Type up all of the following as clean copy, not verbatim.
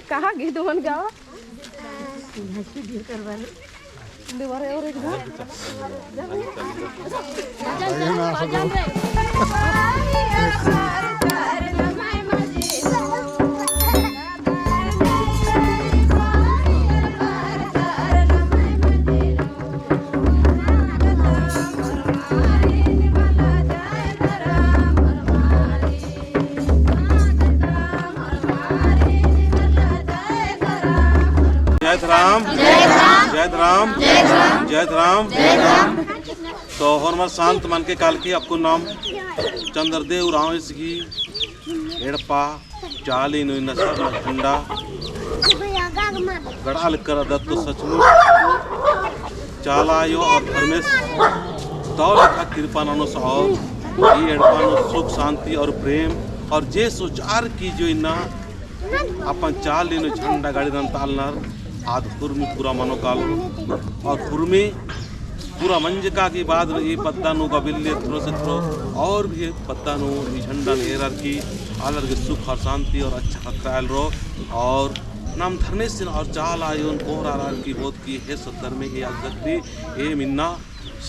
कहाँ gitu man gawa Dewara orang itu. जय राम जय राम जय राम तो हनुमान शांत मन के काल की आपको नाम चंद्रदेव राम की एड़पा चाली नुई नसर झंडा गड़ाल कर दत्त सचमुच चालायो और धर्मेश दौलत कृपा नानुस और ये एड़पा सुख शांति और प्रेम और जे सुचार की जो इना अपन चाली नु झंडा गाड़ी तालनार आध कुर्मी पूरा मनोकाल और कुर्मी पूरा मंजका की बाद ये पत्ता नु का बिल्ले थ्रो से थ्रो और भी पत्ता नु झंडा नेर की आलर के सुख और शांति और अच्छा ख्याल रो और नाम धर्मेश और चाल आयोन कोहरा की बोध की हे सदर में ये आगती ए मिन्ना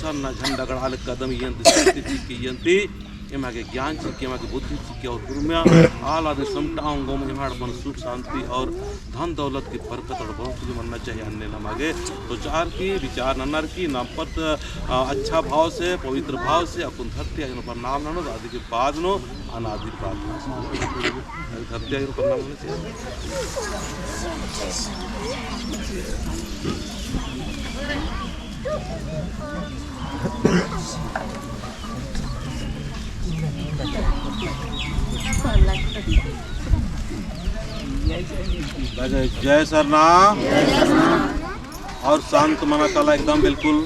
सरना झंडा गड़ाल कदम यंत्र की यंत्री एमा के ज्ञान छी के एमा के बुद्धि छी के और कुर्मिया आला ने समटाऊं गो में एमा अपन सुख शांति और धन दौलत की बरकत और बहुत कुछ मनना चाहिए अन्य न मांगे तो चार की विचार नन्नर की नाम पद अच्छा भाव से पवित्र भाव से अपन धरती आयन पर नाम ननो आदि के बाद नो अनादि प्रार्थना धरती आयन पर नाम से जय सरना और शांत मना कला एकदम बिल्कुल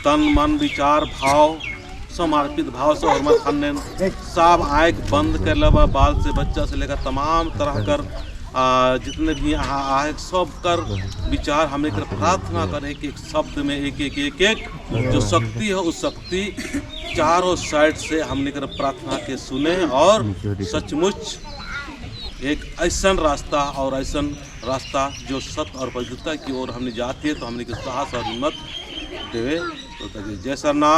तन मन विचार भाव समर्पित भाव से और मत खाने सब आँख बंद कर लेवा बाल से बच्चा से लेकर तमाम तरह कर जितने भी आए सब कर विचार हम एक प्रार्थना कर एक एक शब्द में एक जो शक्ति है उस शक्ति चारों साइड से हमने कर प्रार्थना के सुने और सचमुच एक ऐसा रास्ता और ऐसा रास्ता जो सत्य और पवित्रता की ओर हमने जाती है तो हमने के साहस और हिम्मत देवे तो जय सरना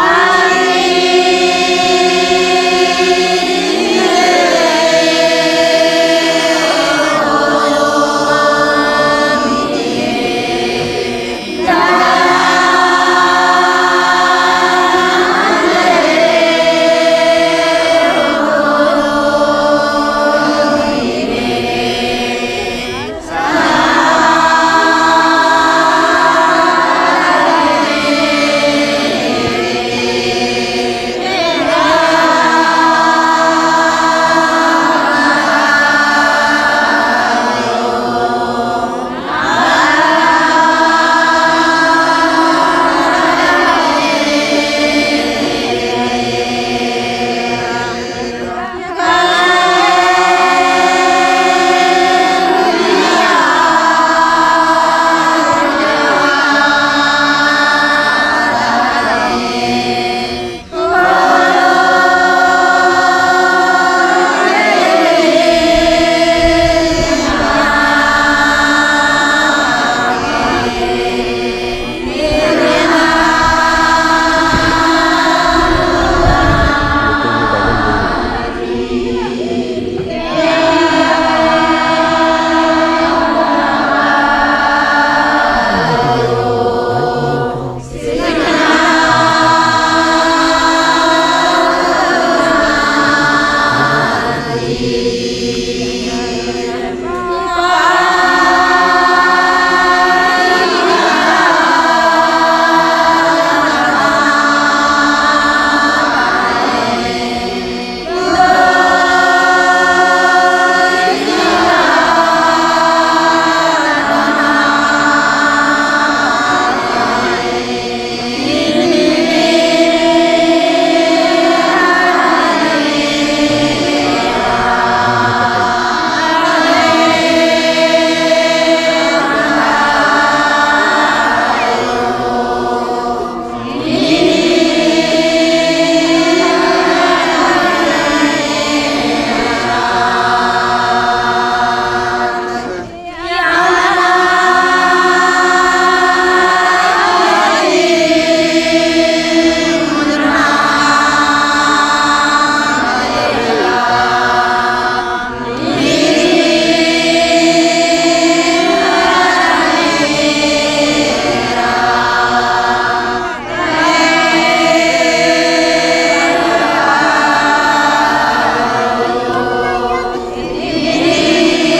आमीन।